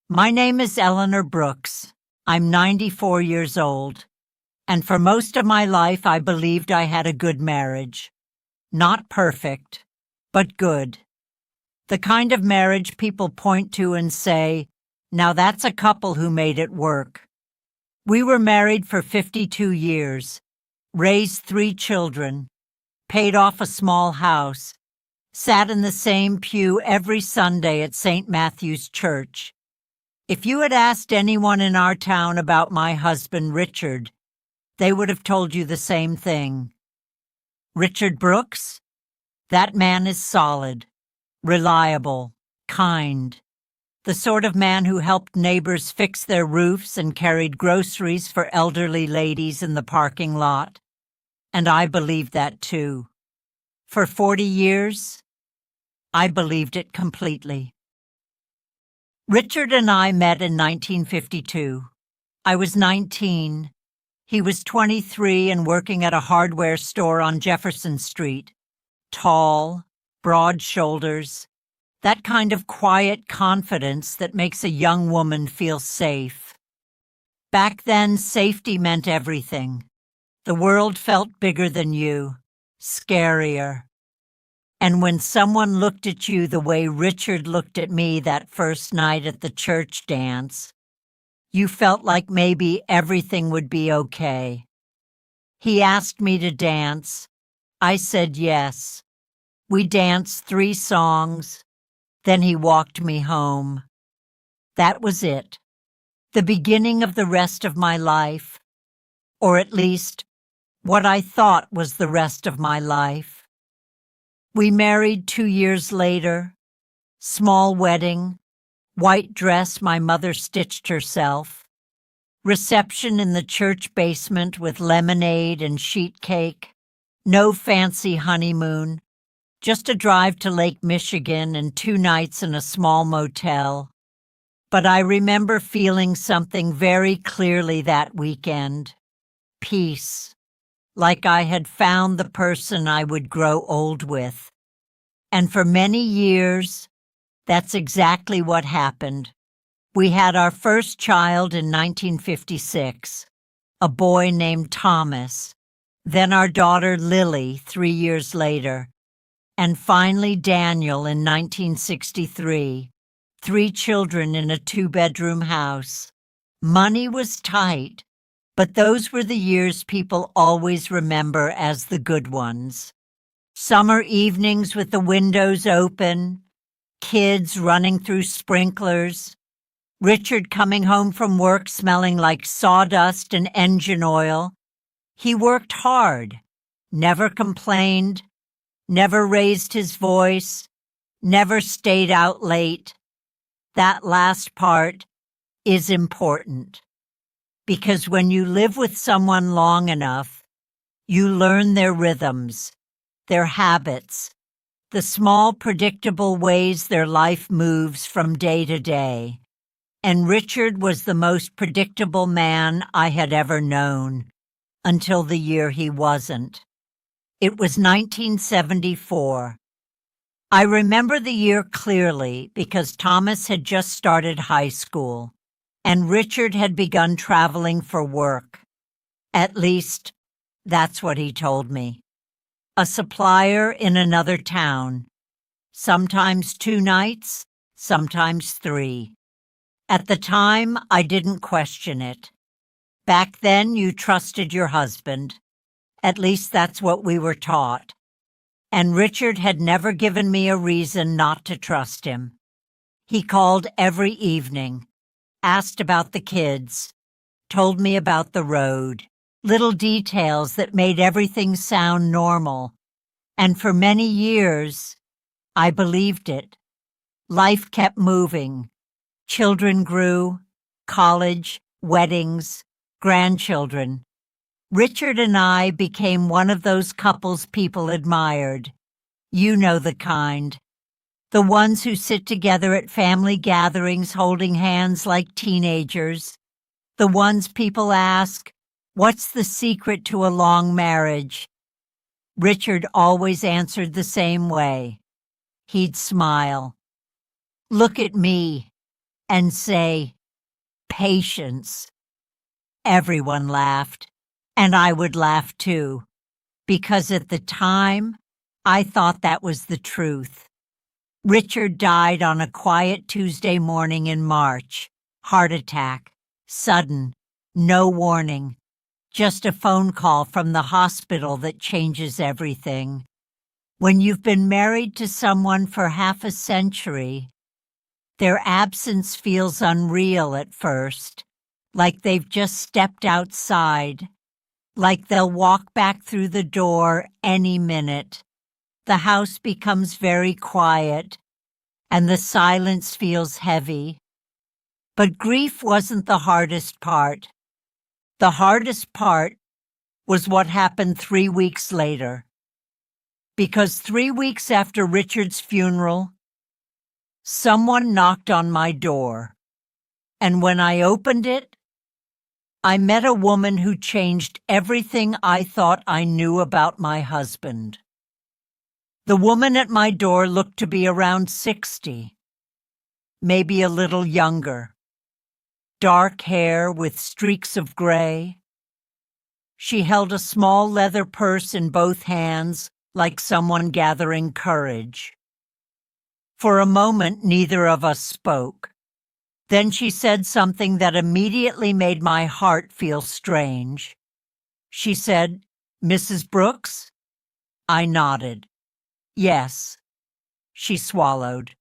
My name is Eleanor Brooks. I'm 94 years old, and for most of my life I believed I had a good marriage. Not perfect, but good. The kind of marriage people point to and say, "Now that's a couple who made it work." We were married for 52 years, raised 3 children, paid off a small house, sat in the same pew every Sunday at St. Matthew's Church. If you had asked anyone in our town about my husband, Richard, they would have told you the same thing. Richard Brooks? That man is solid, reliable, kind. The sort of man who helped neighbors fix their roofs and carried groceries for elderly ladies in the parking lot. And I believed that too. For 40 years, I believed it completely. Richard and I met in 1952. I was 19. He was 23 and working at a hardware store on Jefferson Street. Tall, broad shoulders, that kind of quiet confidence that makes a young woman feel safe. Back then, safety meant everything. The world felt bigger than you, scarier. And when someone looked at you the way Richard looked at me that first night at the church dance, you felt like maybe everything would be okay. He asked me to dance. I said yes. We danced 3 songs. Then he walked me home. That was it. The beginning of the rest of my life. Or at least, what I thought was the rest of my life. We married 2 years later. Small wedding. White dress my mother stitched herself. Reception in the church basement with lemonade and sheet cake. No fancy honeymoon. Just a drive to Lake Michigan and 2 nights in a small motel. But I remember feeling something very clearly that weekend. Peace. Like I had found the person I would grow old with. And for many years, that's exactly what happened. We had our first child in 1956, a boy named Thomas, then our daughter Lily 3 years later, and finally Daniel in 1963, 3 children in a 2-bedroom house. Money was tight, but those were the years people always remember as the good ones. Summer evenings with the windows open, kids running through sprinklers, Richard coming home from work smelling like sawdust and engine oil. He worked hard, never complained, never raised his voice, never stayed out late. That last part is important, because when you live with someone long enough, you learn their rhythms, their habits, the small predictable ways their life moves from day to day. And Richard was the most predictable man I had ever known, until the year he wasn't. It was 1974. I remember the year clearly because Thomas had just started high school, and Richard had begun traveling for work. At least, that's what he told me. A supplier in another town. Sometimes 2 nights, sometimes 3. At the time, I didn't question it. Back then, you trusted your husband. At least that's what we were taught. And Richard had never given me a reason not to trust him. He called every evening, asked about the kids, told me about the road, little details that made everything sound normal. And for many years, I believed it. Life kept moving. Children grew, college, weddings, grandchildren. Richard and I became one of those couples people admired. You know the kind. The ones who sit together at family gatherings holding hands like teenagers. The ones people ask, "What's the secret to a long marriage?" Richard always answered the same way. He'd smile. "Look at me. and say, "Patience." Everyone laughed, and I would laugh too, because at the time, I thought that was the truth. Richard died on a quiet Tuesday morning in March. Heart attack. Sudden. No warning. Just a phone call from the hospital that changes everything. When you've been married to someone for half a century, their absence feels unreal at first, like they've just stepped outside, like they'll walk back through the door any minute. The house becomes very quiet, and the silence feels heavy. But grief wasn't the hardest part. The hardest part was what happened 3 weeks later. Because 3 weeks after Richard's funeral, someone knocked on my door. And when I opened it, I met a woman who changed everything I thought I knew about my husband. The woman at my door looked to be around 60, maybe a little younger. Dark hair with streaks of gray. She held a small leather purse in both hands, like someone gathering courage. For a moment, neither of us spoke. Then she said something that immediately made my heart feel strange. She said, "Mrs. Brooks?" I nodded. "Yes." She swallowed.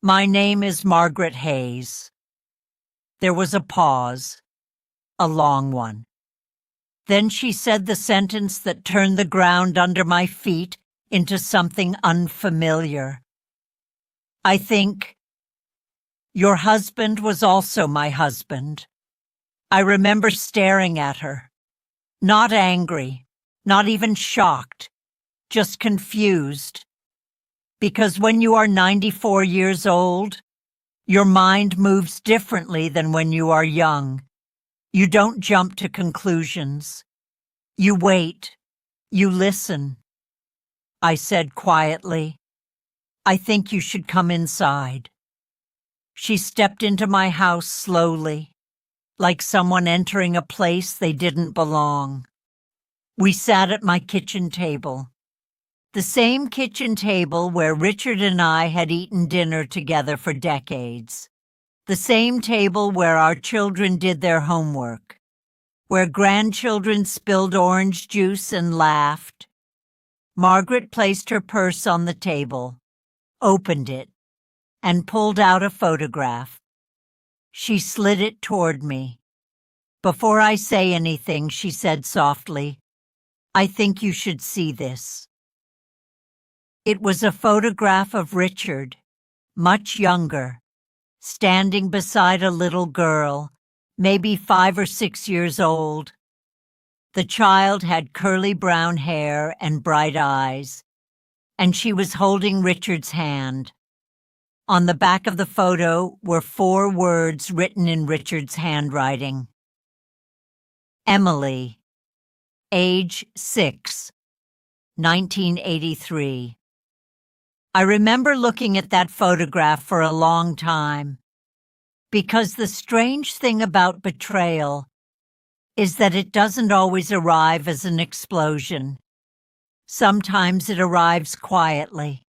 "My name is Margaret Hayes." There was a pause, a long one. Then she said the sentence that turned the ground under my feet into something unfamiliar. "I think your husband was also my husband." I remember staring at her, not angry, not even shocked, just confused. Because when you are 94 years old, your mind moves differently than when you are young. You don't jump to conclusions. You wait. You listen. I said quietly, "I think you should come inside." She stepped into my house slowly, like someone entering a place they didn't belong. We sat at my kitchen table. The same kitchen table where Richard and I had eaten dinner together for decades. The same table where our children did their homework, where grandchildren spilled orange juice and laughed. Margaret placed her purse on the table, opened it, and pulled out a photograph. She slid it toward me. Before I say anything, she said softly, "I think you should see this." It was a photograph of Richard, much younger, standing beside a little girl, maybe 5 or 6 years old. The child had curly brown hair and bright eyes, and she was holding Richard's hand. On the back of the photo were 4 words written in Richard's handwriting. Emily, age 6, 1983. I remember looking at that photograph for a long time, because the strange thing about betrayal is that it doesn't always arrive as an explosion. Sometimes it arrives quietly,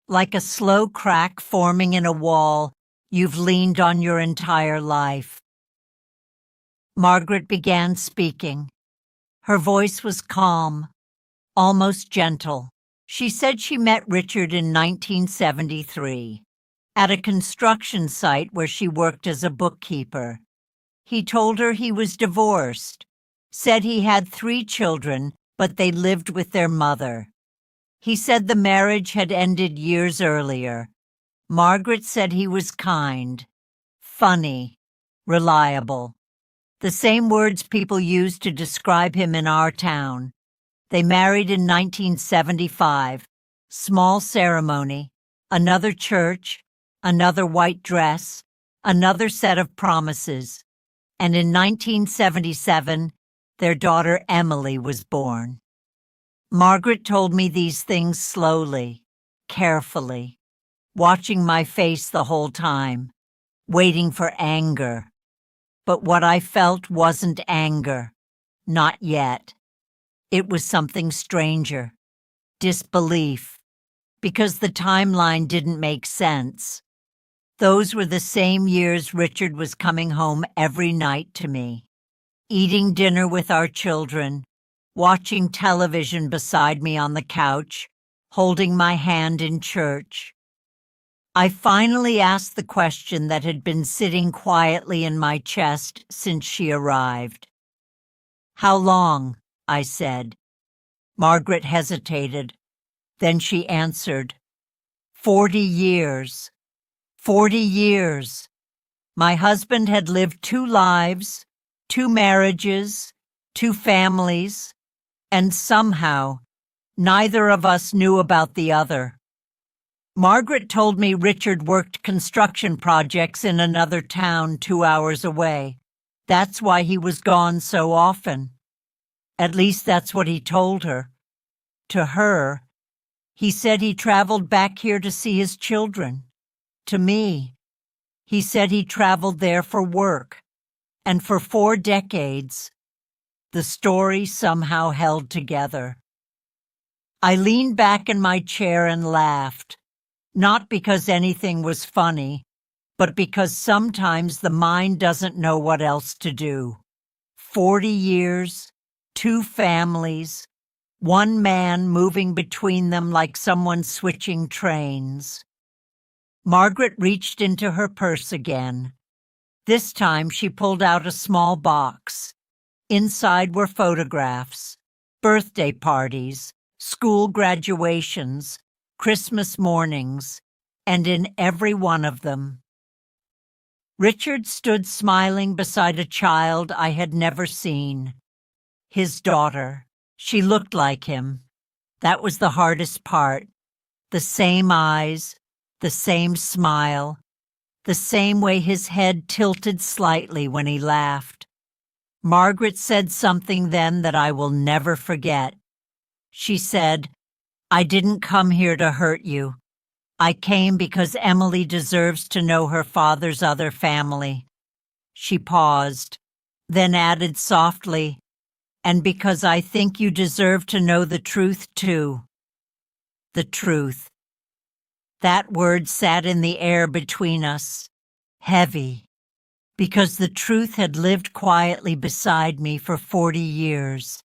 like a slow crack forming in a wall you've leaned on your entire life. Margaret began speaking. Her voice was calm, almost gentle. She said she met Richard in 1973 at a construction site where she worked as a bookkeeper. He told her he was divorced, said he had 3 children, but they lived with their mother. He said the marriage had ended years earlier. Margaret said he was kind, funny, reliable. The same words people use to describe him in our town. They married in 1975. Small ceremony, another church, another white dress, another set of promises. And in 1977, their daughter Emily was born. Margaret told me these things slowly, carefully, watching my face the whole time. waiting for anger. But what I felt wasn't anger. Not yet. It was something stranger. Disbelief. Because the timeline didn't make sense. Those were the same years Richard was coming home every night to me, eating dinner with our children, watching television beside me on the couch, holding my hand in church. I finally asked the question that had been sitting quietly in my chest since she arrived. "How long?" I said. Margaret hesitated. Then she answered, 40 years. 40 years. My husband had lived 2 lives, 2 marriages, 2 families, and somehow neither of us knew about the other. Margaret told me Richard worked construction projects in another town 2 hours away. That's why he was gone so often. At least that's what he told her. To her, he said he traveled back here to see his children. To me, he said he traveled there for work. And for 4 decades, the story somehow held together. I leaned back in my chair and laughed, not because anything was funny, but because sometimes the mind doesn't know what else to do. 40 years, 2 families, 1 man moving between them like someone switching trains. Margaret reached into her purse again. This time she pulled out a small box. Inside were photographs, birthday parties, school graduations, Christmas mornings, and in every one of them, Richard stood smiling beside a child I had never seen. His daughter. She looked like him. That was the hardest part. The same eyes, the same smile, the same way his head tilted slightly when he laughed. Margaret said something then that I will never forget. She said, "I didn't come here to hurt you. I came because Emily deserves to know her father's other family." She paused, then added softly, "And because I think you deserve to know the truth too." The truth. That word sat in the air between us, heavy, because the truth had lived quietly beside me for 40 years,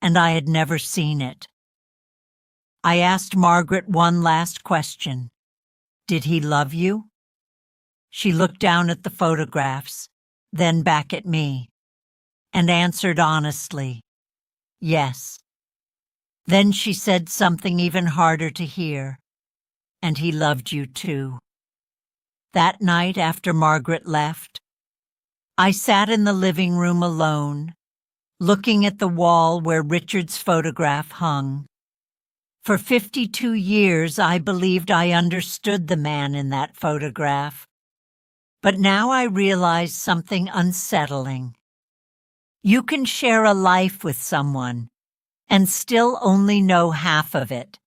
and I had never seen it. I asked Margaret one last question. "Did he love you?" She looked down at the photographs, then back at me, and answered honestly, "Yes." Then she said something even harder to hear. "And he loved you too." That night after Margaret left, I sat in the living room alone, looking at the wall where Richard's photograph hung. For 52 years, I believed I understood the man in that photograph. But now I realize something unsettling. You can share a life with someone and still only know half of it.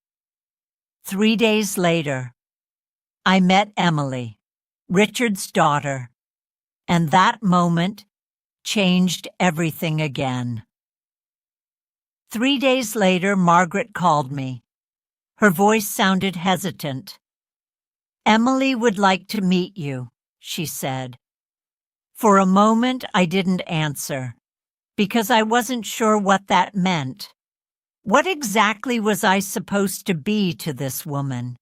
3 days later, I met Emily, Richard's daughter, and that moment changed everything again. 3 days later, Margaret called me. Her voice sounded hesitant. "Emily would like to meet you," she said. For a moment, I didn't answer, because I wasn't sure what that meant. What exactly was I supposed to be to this woman?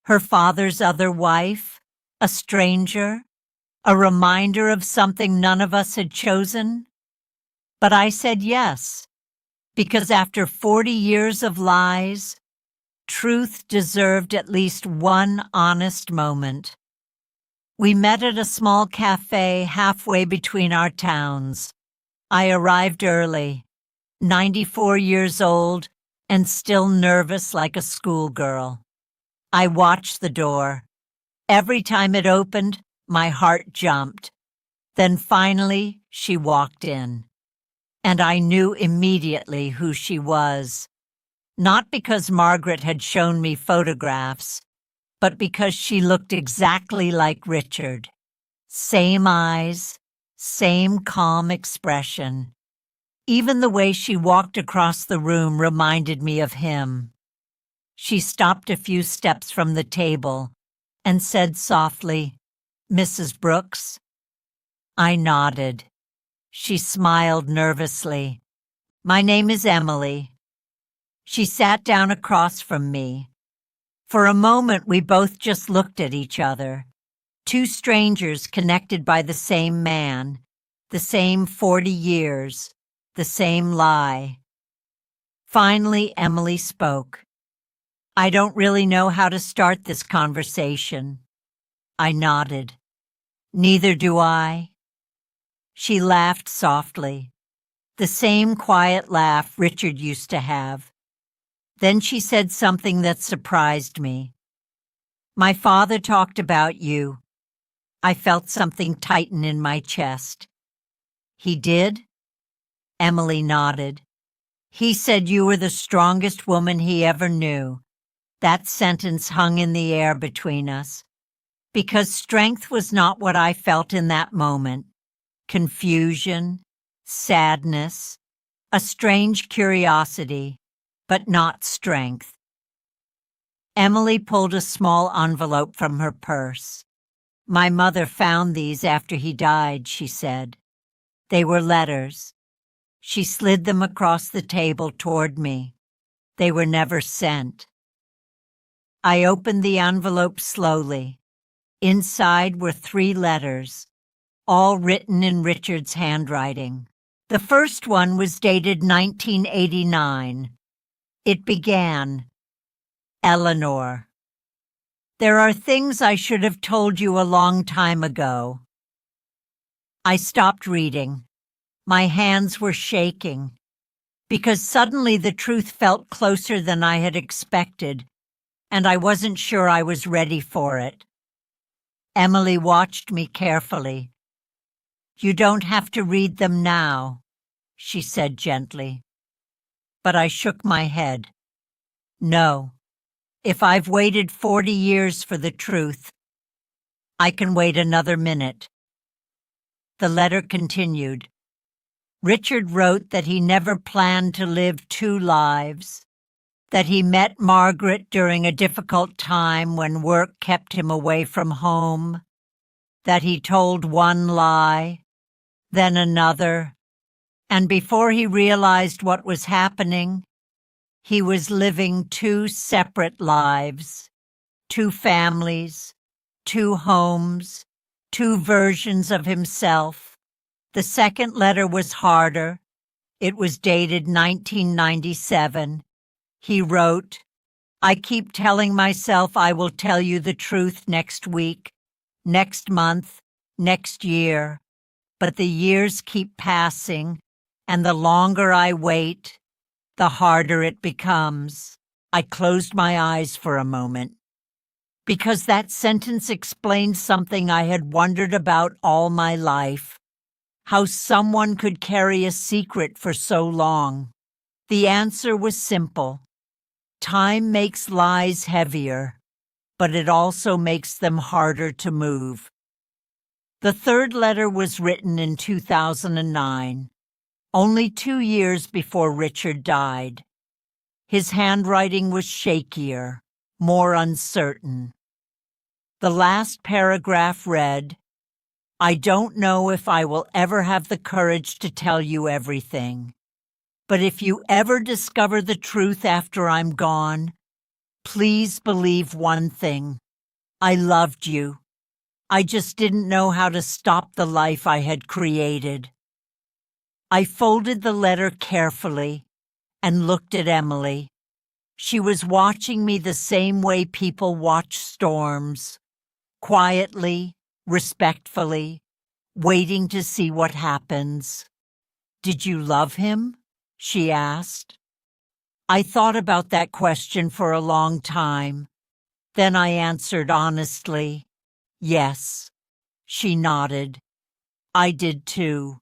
Her father's other wife? A stranger? A reminder of something none of us had chosen? But I said yes, because after 40 years of lies, truth deserved at least one honest moment. We met at a small cafe halfway between our towns. I arrived early, 94 years old, and still nervous like a schoolgirl. I watched the door. Every time it opened, my heart jumped. Then finally, she walked in. And I knew immediately who she was. Not because Margaret had shown me photographs, but because she looked exactly like Richard. Same eyes, same calm expression. Even the way she walked across the room reminded me of him. She stopped a few steps from the table and said softly, "Mrs. Brooks?" I nodded. She smiled nervously. "My name is Emily." She sat down across from me. For a moment, we both just looked at each other. Two strangers connected by the same man, the same 40 years, the same lie. Finally, Emily spoke. "I don't really know how to start this conversation." I nodded. "Neither do I." She laughed softly, the same quiet laugh Richard used to have. Then she said something that surprised me. "My father talked about you." I felt something tighten in my chest. "He did?" Emily nodded. "He said you were the strongest woman he ever knew." That sentence hung in the air between us, because strength was not what I felt in that moment. Confusion, sadness, a strange curiosity, but not strength. Emily pulled a small envelope from her purse. "My mother found these after he died," she said. "They were letters." She slid them across the table toward me. "They were never sent." I opened the envelope slowly. Inside were 3 letters, all written in Richard's handwriting. The first one was dated 1989. It began, "Eleanor. There are things I should have told you a long time ago." I stopped reading. My hands were shaking, because suddenly the truth felt closer than I had expected, and I wasn't sure I was ready for it. Emily watched me carefully. "You don't have to read them now," she said gently. But I shook my head. "No. If I've waited 40 years for the truth, I can wait another minute." The letter continued. Richard wrote that he never planned to live 2 lives, that he met Margaret during a difficult time when work kept him away from home, that he told one lie, then another, and before he realized what was happening, he was living 2 separate lives, 2 families, 2 homes, 2 versions of himself. The second letter was harder. It was dated 1997. He wrote, "I keep telling myself I will tell you the truth next week, next month, next year, but the years keep passing, and the longer I wait, the harder it becomes." I closed my eyes for a moment, because that sentence explained something I had wondered about all my life: how someone could carry a secret for so long. The answer was simple. Time makes lies heavier, but it also makes them harder to move. The third letter was written in 2009, only 2 years before Richard died. His handwriting was shakier, more uncertain. The last paragraph read, "I don't know if I will ever have the courage to tell you everything. But if you ever discover the truth after I'm gone, please believe one thing. I loved you. I just didn't know how to stop the life I had created." I folded the letter carefully and looked at Emily. She was watching me the same way people watch storms, quietly, respectfully, waiting to see what happens. "Did you love him?" she asked. I thought about that question for a long time. Then I answered honestly, "Yes." She nodded. "I did too."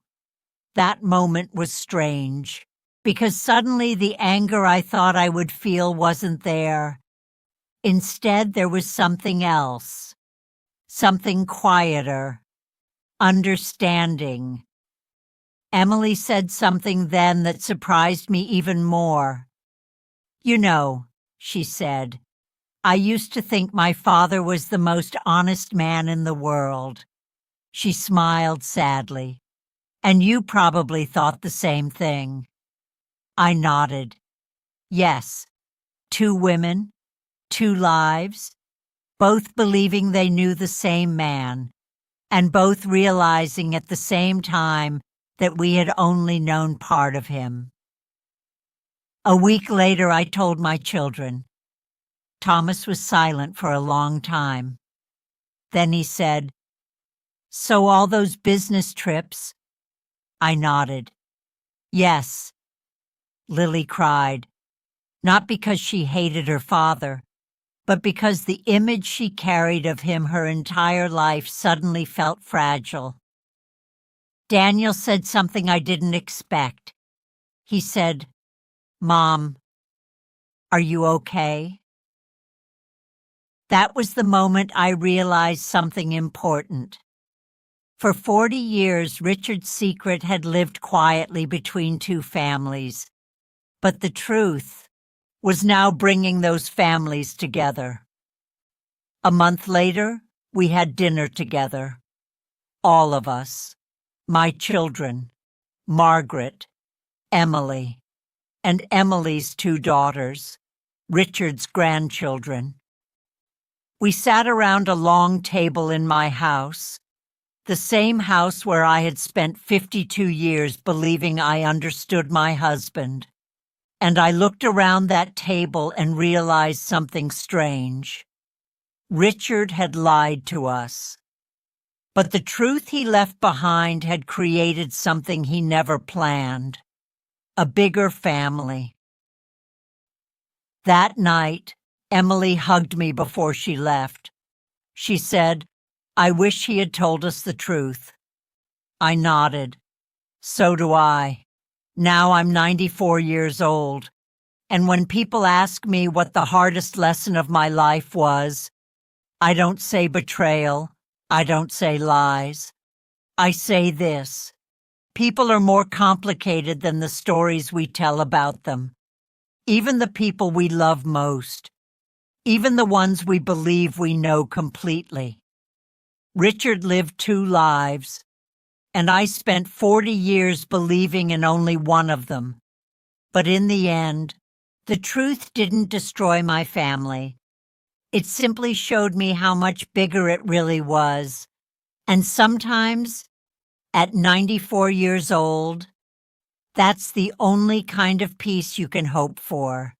That moment was strange, because suddenly the anger I thought I would feel wasn't there. Instead, there was something else, something quieter, understanding. Emily said something then that surprised me even more. "You know," she said, "I used to think my father was the most honest man in the world." She smiled sadly. "And you probably thought the same thing." I nodded. Yes, 2 women, 2 lives, both believing they knew the same man, and both realizing at the same time that we had only known part of him. A week later, I told my children. Thomas was silent for a long time. Then he said, "So all those business trips?" I nodded. "Yes." Lily cried, not because she hated her father, but because the image she carried of him her entire life suddenly felt fragile. Daniel said something I didn't expect. He said, "Mom, are you okay?" That was the moment I realized something important. For 40 years, Richard's secret had lived quietly between 2 families, but the truth was now bringing those families together. A month later, we had dinner together. All of us. My children, Margaret, Emily, and Emily's 2 daughters, Richard's grandchildren. We sat around a long table in my house, the same house where I had spent 52 years believing I understood my husband. And I looked around that table and realized something strange. Richard had lied to us. But the truth he left behind had created something he never planned. A bigger family. That night, Emily hugged me before she left. She said, "I wish he had told us the truth." I nodded. So do I. Now I'm 94 years old, and when people ask me what the hardest lesson of my life was, I don't say betrayal, I don't say lies. I say this: people are more complicated than the stories we tell about them. Even the people we love most. Even the ones we believe we know completely. Richard lived 2 lives, and I spent 40 years believing in only one of them. But in the end, the truth didn't destroy my family. It simply showed me how much bigger it really was. And sometimes, at 94 years old, that's the only kind of peace you can hope for.